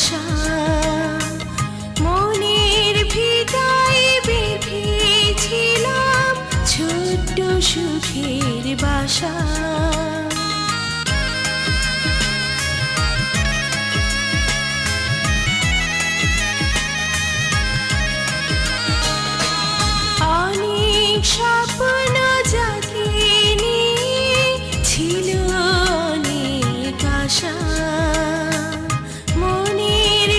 আশা মনের ভিটায় বেঁধেছিলাম ছোট্ট সুখের বাসা। অনেক স্বপ্ন জাগিয়ে ছিল অনেক আশা মনের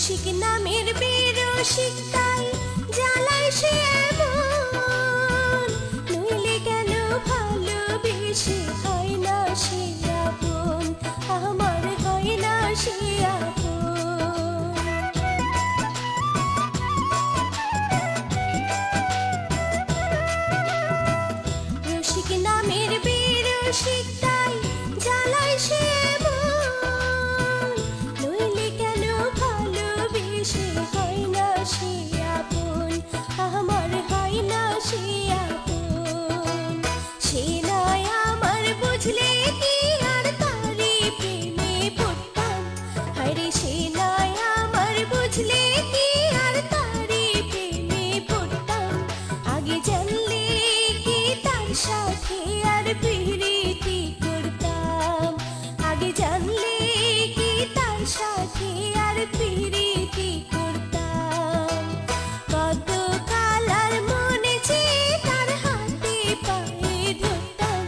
রসিক নামের বেরসিক তাই জ্বালায় সে এমন, নইলে কেন ভালোবেসে হয় না সে আপন, আমার হয় না সে আপন। রসিক নামের বেরসিক তাই জ্বালায় সে এমন, নইলে কেন ভালোবেসে হয় না সে আপন, আমার হয় না সে আপন। সে নয় আমার বুঝলে কি আর তারি প্রেমে পড়তাম, হায়রে সে নয় আমার বুঝলে কি আর তারি প্রেমে পড়তাম, আগে জানলে কি তার সাথে আর প্রীতি করতাম, আগে জানলে কি তার সাথে আর প্রীতি করতাম। কত কাল আর মনে চেয়ে তার হাতে পায়ে ধরতাম,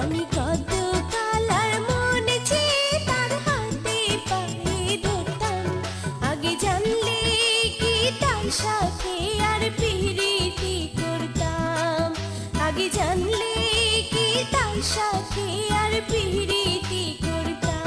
আমি কত কাল আর মনে চেয়ে তার হাতে পায়ে ধরতাম, আগে জানলে কি তার সাথে আর প্রীতি করতাম, আগে জানলে কি তার সাথে আর প্রীতি করতাম।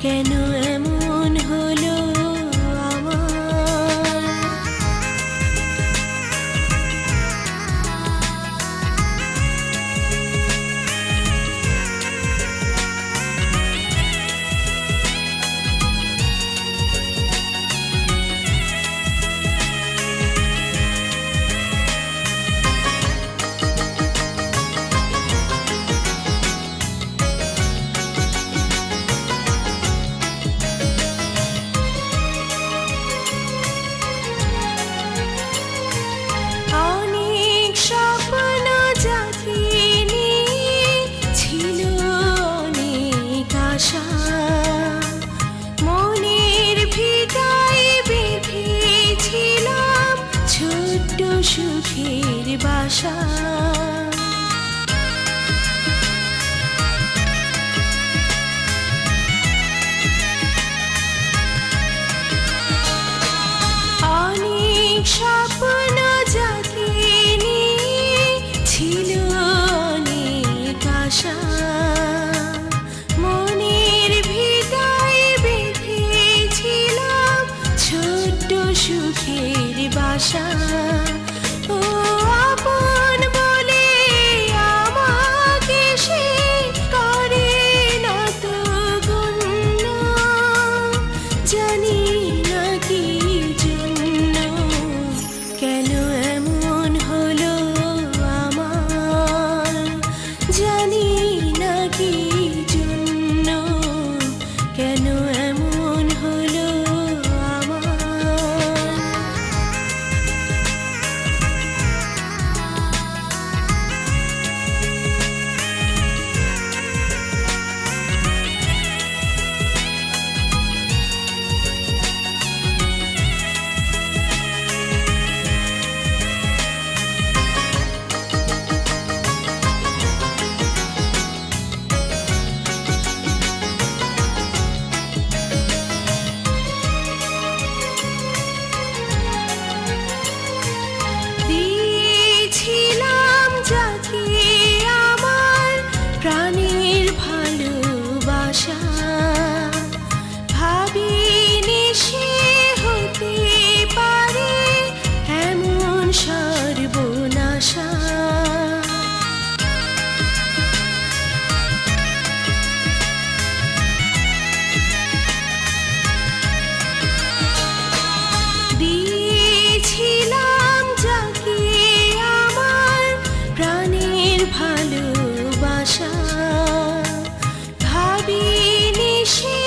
কেন এমন হলো আমার। অনেক স্বপ্ন জাগিনি, ছিল অনেক আশা, মনের ভিটায় বেঁধেছিলাম ছোট্ট সুখের বাসা। অনেক স্বপ্ন জাগিনি, ছিল অনেক আশা, মনের ভিটায় বেঁধেছিলাম ছোট্ট সুখের বাসা। ও আপন বলে আমাকে সে করে না তো গণ্য, জানি না কি জন্য, কেন এমন হলো আমার, জানি না কি জন্য, কেন এমন হলো আমার। দিয়েছিলাম যাকে আমার প্রাণের ভালোবাসা, ভাবিনি সে হতে পারে এমন সর্বনাশা। দিয়েছিলাম যাকে আমার প্রাণের ভালোবাসা, ভাবিনি সে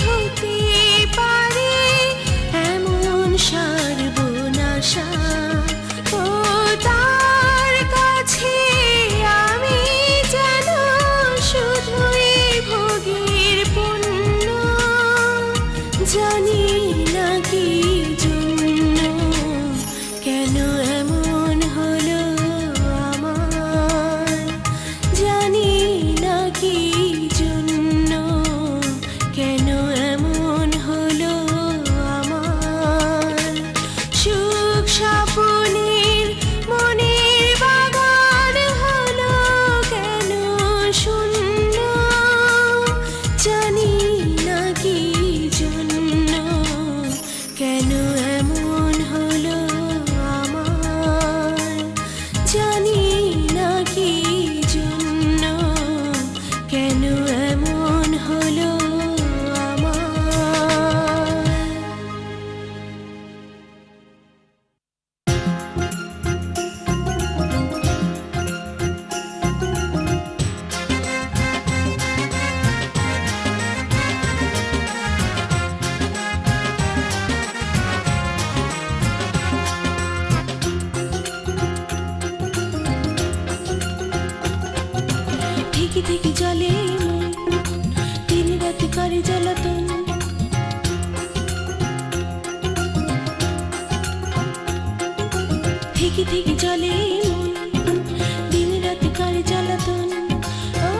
হতে পারে এমন সর্বনাশা। ও তার কাছে আমি যেন শুধুই ভোগের পণ্য, জানি না কি জন্য, কেন এমন হলো আমার, জানি না কি জন্য, কেন এমন হলো আমার। সুখ স্বপ্নের মনের বাগান হলো কেন শূন্য, জানি না কি জন্য, কেন এমন হলো আমার, জানি না কি জন্য, কেন এমন হলো আমার। থেকে থেকে জলে মন, দিন রাতে করে জ্বালাতন, থেকে থেকে জলে মন, দিন রাতে করে জ্বালাতন। ও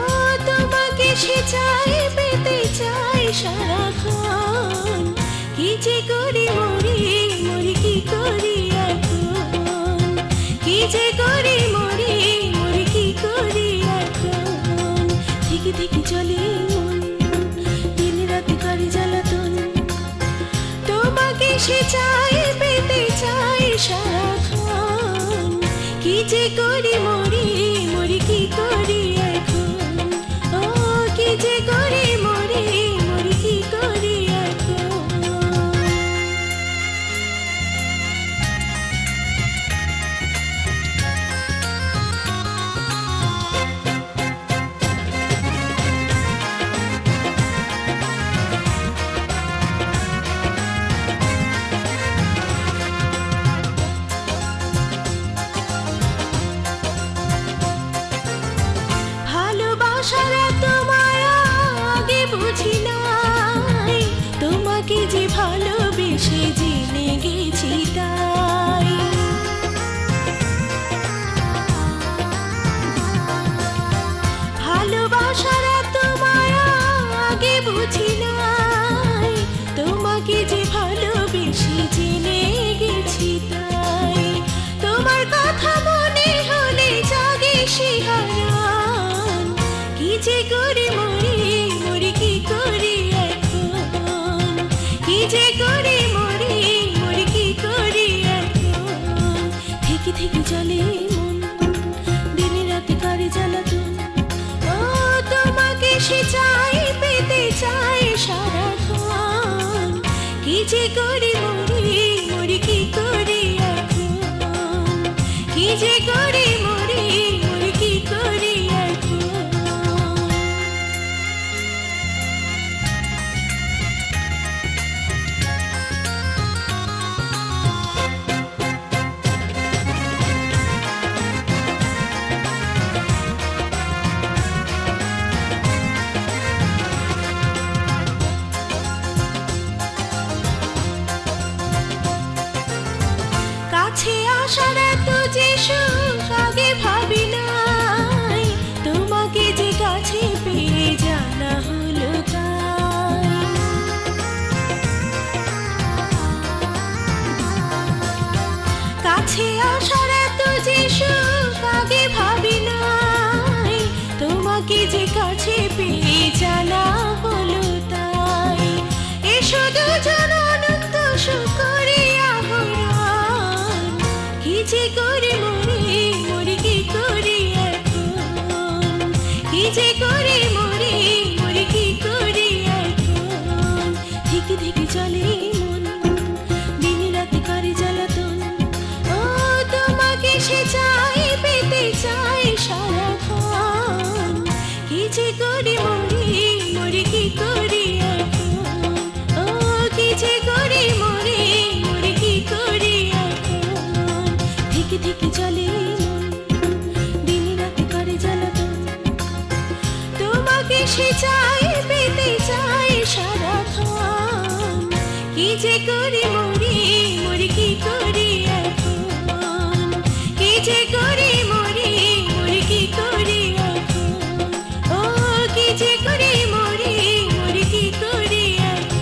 তোমাকে সে চাই, পেতে চাই সারাক্ষণ, কি যে করি মরি মরি কি করি এখন, কি যে করি মরি মরি কি করি এখন। থেকে থেকে চলে মন, দিন রাতে করে করি মরি মরি কি করি এখন, ও কি যে করি মরি মরি কি করি এখন। ভালোবাসার এত মায়া আগে বুঝি নাই, তোমাকে যে ভালোবেসে জেনে গেছি তাই। ভালোবাসার এত মায়া আগে বুঝি নাই, তোমাকে যে ভালোবেসে জেনে গেছি তাই। তোমার কথা মনে হলে জাগে শিহরণ, কি যে করি মরি মরি কি করি এখন, কি যে করি মরি মরি কি করি এখন। থেকে থেকে চলে মন দিনে রাতে করে জ্বালাতন, ও তোমাকে সে চাই পেতে চাই সারাক্ষণ, কি যে করি মরি মরি কি করি এখন, কি যে করি মরি মরি কি করি এখন। কাছে আসার এত যে সুখ আগে ভাবি নাই, তোমাকে যে কাছে পেয়ে জানা হলো তাই। কাছে আসার এত যে সুখ আগে ভাবি নাই, তোমাকে যে কাছে পেয়ে জানা হলো তাই। এসো দুজন অনন্ত সুখ করিয়া হরণ, কি যে করি মরি মরি কি করি এখন, কি যে করি মরি মরি কি করি এখন। থেকে থেকে চলে মন দিনে রাতে করে জ্বালাতন, ও তোমাকে সে চাই পেতে চাই সারাক্ষণ, কি যে করি মরি মরি কি করি এখন, ও কি যে করি মরি মরি কি করি এখন। থেকে থেকে চলে মন দিনে রাতে করে জ্বালাতন, তোমাকে সে চাই পেতে চাই সারাক্ষণ, কি যে করি মরি মরি কি করি এখন, কি যে করি মরি মরি কি করি এখন, ও কি যে করি মরি মরি কি করি এখন।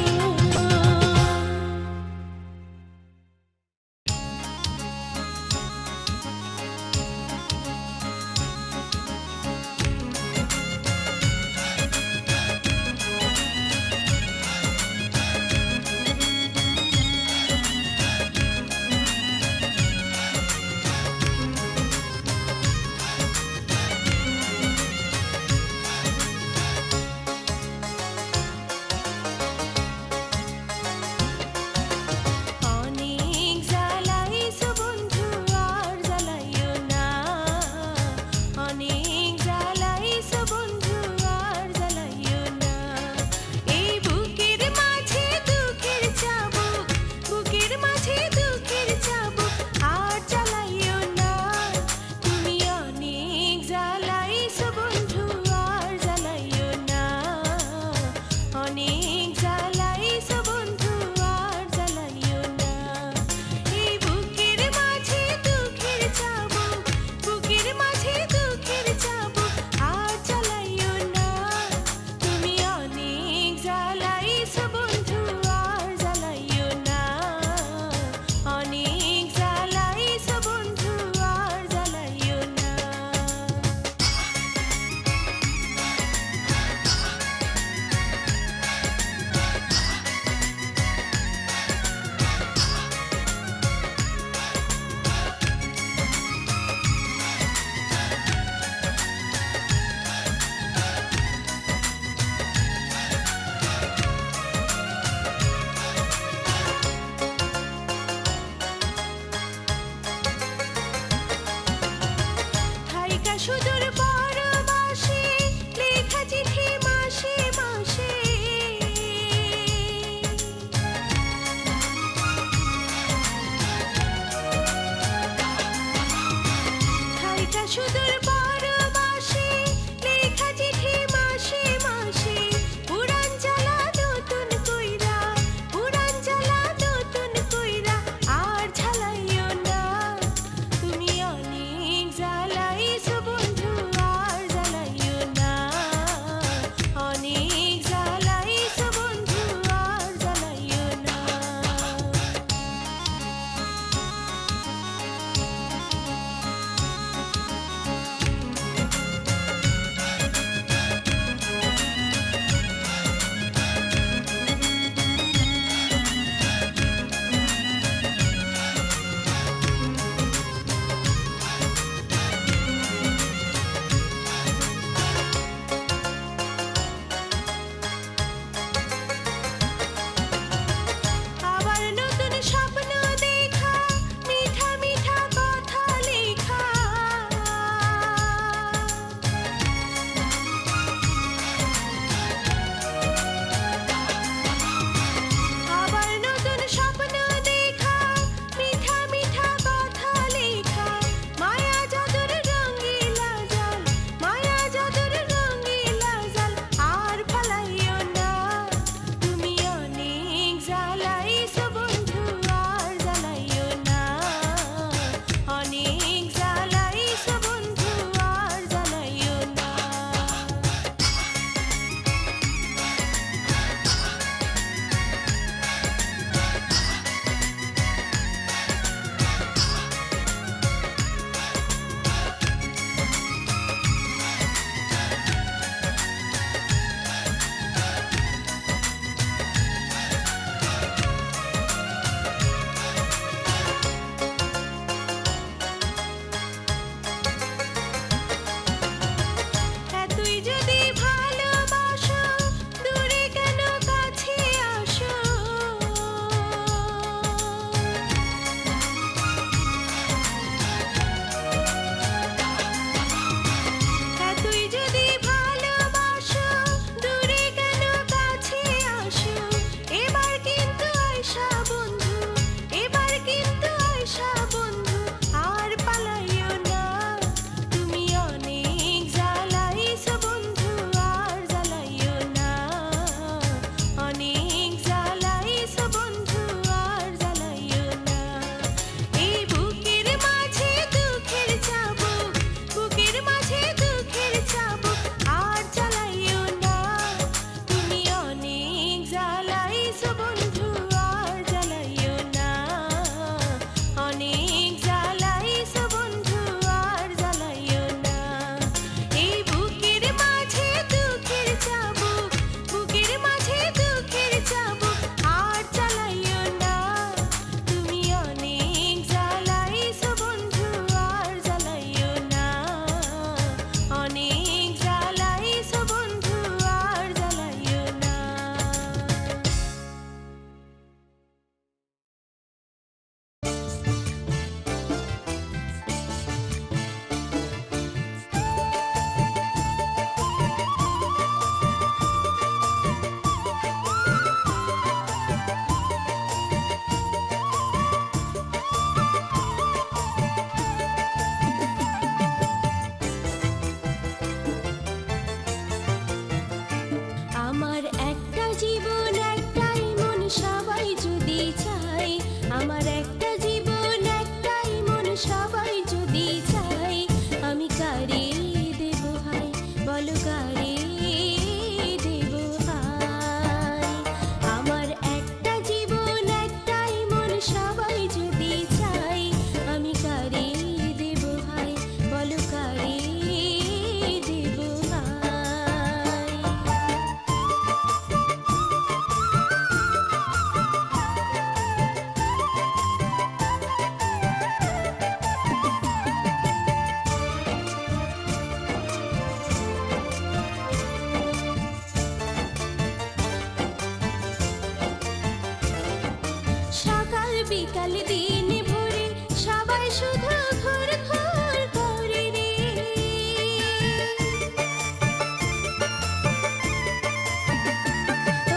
বিকাল দিন ভরে সবাই শুধু ঘর ঘর করে রে।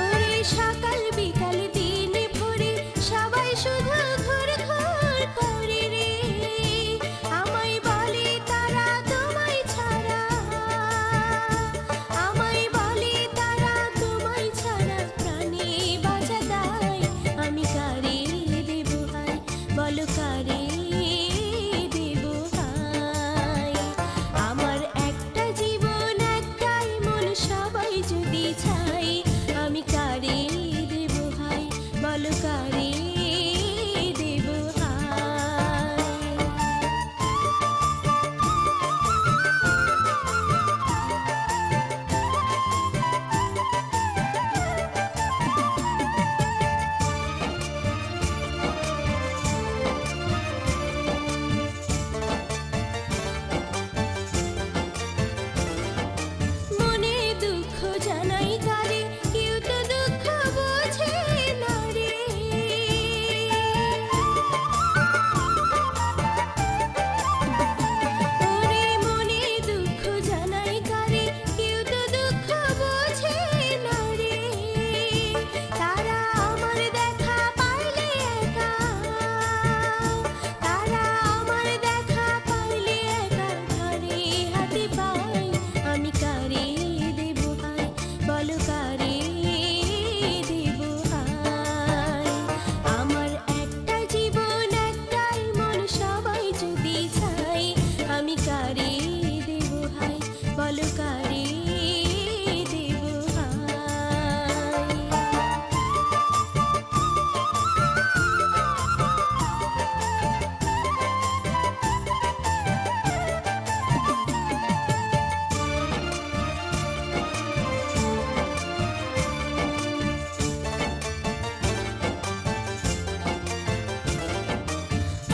ওরে সকাল বিকাল দিন ভরে সবাই শুধু ঘর ঘর করে রে। আমায় বলে তারা তোমায় ছাড়া, আমায় বলে তারা তোমায় ছাড়া প্রাণে বাঁচা দায়। আমি কারে দেব হায়, বলো কারে দেব হায়। আমার একটা জীবন একটাই মন সবাই যদি চাই, আমি কারে দেব হায়, বলো কারে দেব হায়। মনে দুঃখ জানাই কারে, কেউ তো দুঃখ বোঝে না রে। ওরে মনে দুঃখ জানাই কারে, কেউ তো দুঃখ বোঝে না রে। তারা আমার দেখা পাইলে একা, তারা আমার দেখা পাইলে একা ধরে হাতে পাই। আমি কারে দেব হায়, বলো কারে দেব হায়। আমার একটা জীবন একটাই মন সবাই যদি চাই, আমি কারে দেব হায়, বলো কারে দেব হায়।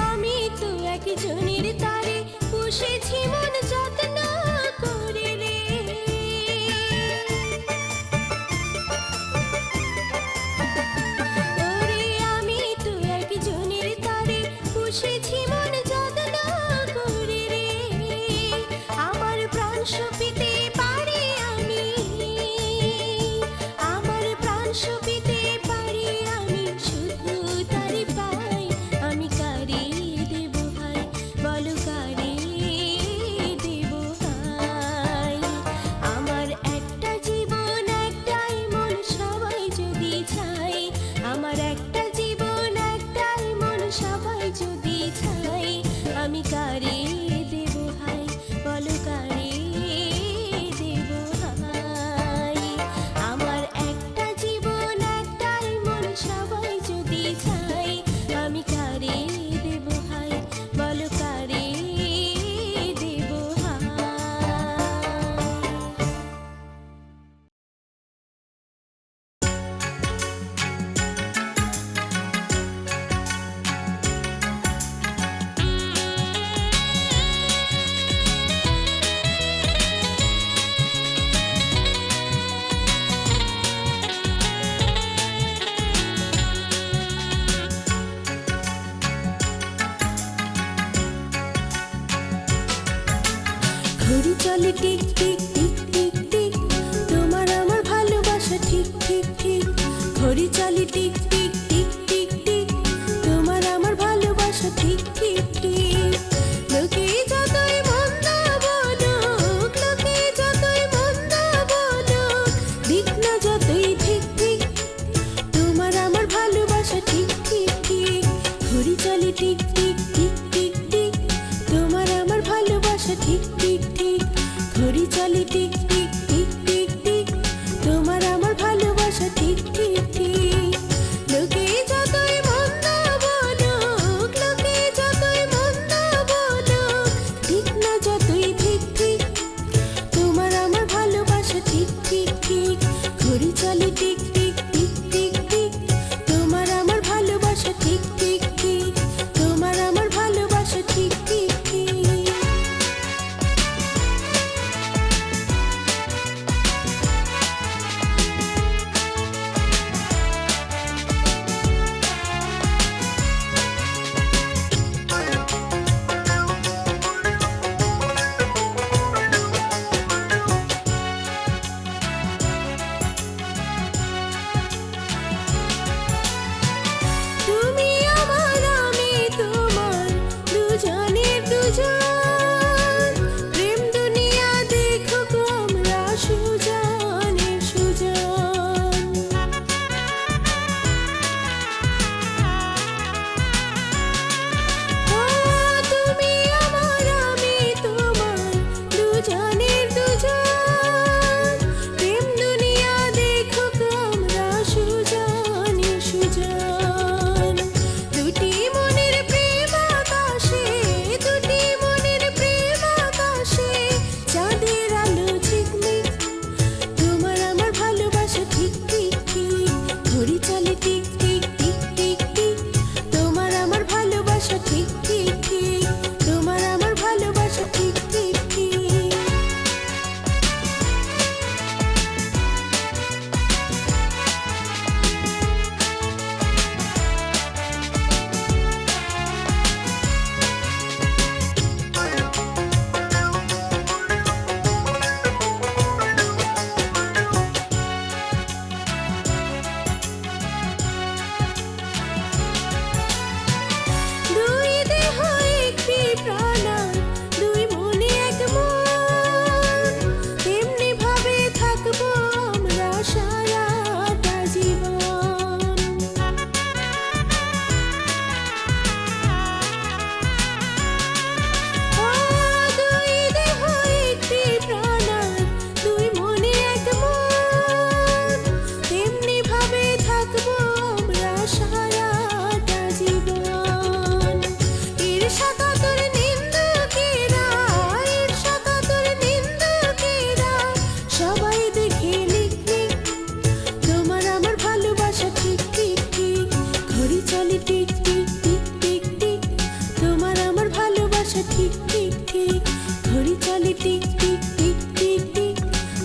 আমি তো একজনের তারে পুষেছি মন যত্ন করে রে। ওরে আমি তো একজনের তারে পুষেছি মন যত্ন করে রে। আমার প্রাণ সপিতে পারি আমি, আমার প্রাণ সপিতে পারি আমি, শুধু তারি পাই। আমি কারে দেব হায়, বলো কারে দেব হায়। আমার একটা জীবন একটাই মন সবাই যদি চাই, আমার একটা জীবন একটাই মন সবাই যদি চাই, আমি কারে দেব হায়, বলো কারে দেব হায়। আমার একটা জীবন একটাই মন সবাই যদি চাই, আমি কারে দেব হায়, বলো কারে দেব হায়। ঘড়ি চলে tick tick tick tick tick, তোমার আমার ভালোবাসা ঠিক ঠিক ঠিক। ঘড়ি চলে tick tick tick tick tick, তোমার আমার ভালোবাসা ঠিক ঠিক ঠিক। লোকে যতই মন্দ বলুক, লোকে যতই মন্দ বলুক, দিক না যতই ঠিক ঠিক, তোমার আমার ভালোবাসা ঠিক ঠিক ঠিক। ঘড়ি চলে tick tick tick tick tick, তোমার আমার ভালোবাসা ঠিক ঠিক ঠিক। ঘড়ি চলে tick tick tick tick tick, তোমার আমার ভালোবাসা ঠিক ঠিক ঠিক। ঠিক ঠিক ঠিক, ঘড়ি চলে tick tick tick tick tick,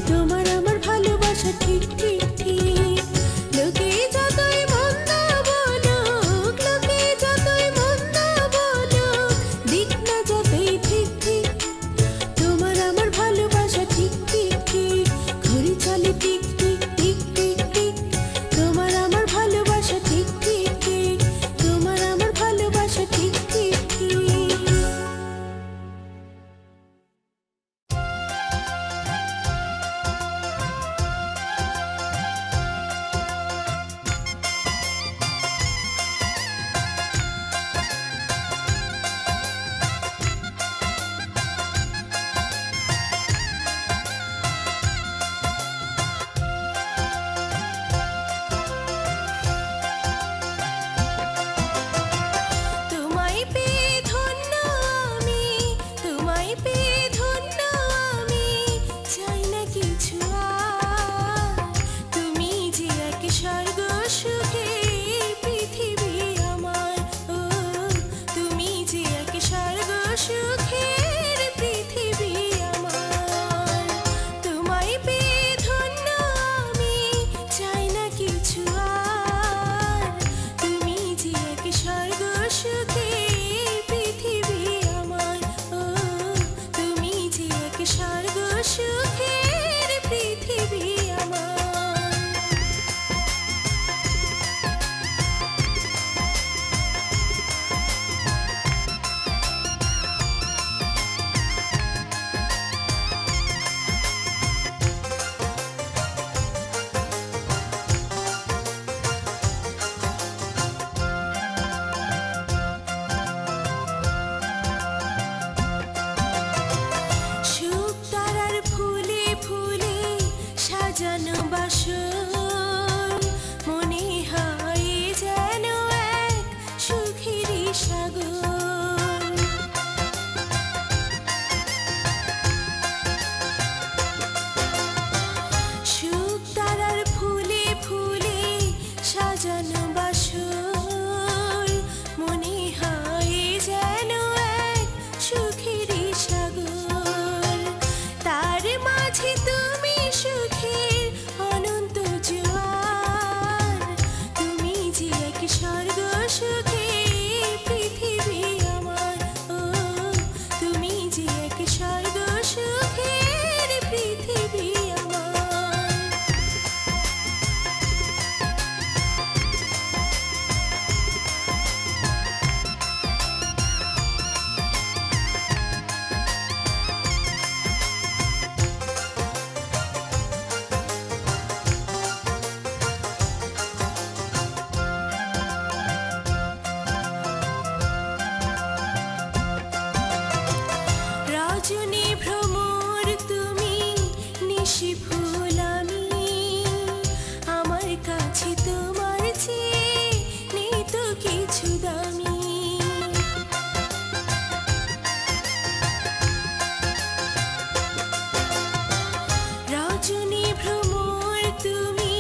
তোমার আমার ভালোবাসা ঠিক ঠিক ঠিক। লোকে যতই মন্দ বলুক, লোকে যতই মন্দ বলুক, দিক না যতই ঠিক ঠিক, তোমার আমার ভালোবাসা ঠিক ঠিক ঠিক, ঘড়ি চলে tick tick tick tick tick, তোমার আমার ভালোবাসা ঠিক ঠিক ঠিক, তোমার আমার ভালোবাসা ঠিক ঠিক ঠিক। তোমায় পেয়ে ধন্য আমি, তোমায় পেয়ে ধন্য আমি, চাই না কিছু আর, তুমি যে এক স্বর্গ সুখের পৃথিবী আমার, ও তুমি যে এক স্বর্গ সুখের পৃথিবী আমার। তোমায় পেয়ে ধন্য আমি, চাই না কিছু আর, তুমি যে এক স্বর্গ সুখের পৃথিবী আমার, ও তুমি যে এক স্বর্গ সুখের পৃথিবী আমার। সুখ তারার ফুলে ফুলে সাজানো বাসর, মনে হয় যেন এক সুখেরই সাগর। সুখ তারার ফুলে ফুলে সাজানো বাসর, মনে হয় যেন এক সুখেরই সাগর। তার মাঝে তুমি সুখের অনন্ত জোয়ার, তুমি যে এক স্বর্গ সুখের পৃথিবী আমার, ও তুমি যে এক স্বর্গ সুখের পৃথিবী আমার। রজনী ভ্রমর তুমি, নিশি ফুল আমি, আমার কাছে তোমার চেয়ে নেই তো কিছু দামি। রজনী ভ্রমর তুমি,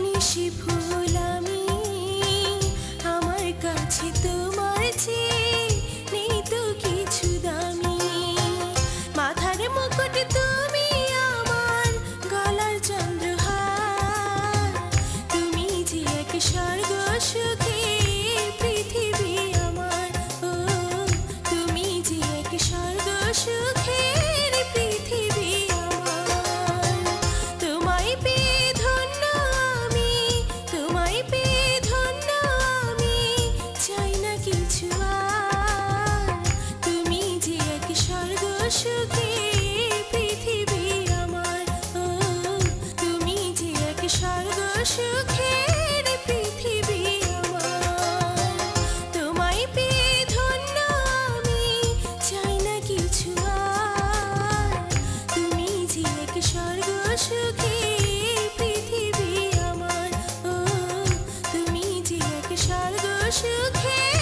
নিশি ফুল আমি, আমার কাছে তোমার চেয়ে নেই তো কিছু দামি। মাথার মুকুট তুমি আমার, গলার চন্দ্রহার, তুমি যে এক স্বর্গ সুখের পৃথিবী আমার, ও তুমি যে এক স্বর্গ সুখের পৃথিবী আমার। তোমায় পেয়ে ধন্য আমি, তোমায় পেয়ে ধন্য আমি, চাই না কিছু আর, তুমি যে এক স্বর্গ সুখের পৃথিবী আমার, ও তুমি যে এক স্বর্গ সুখের পৃথিবী আমার। তোমায় পেয়ে ধন্য আমি, চাই না কিছু আর, তুমি যে এক স্বর্গ সুখের পৃথিবী আমার, ও তুমি যে এক স্বর্গ সুখের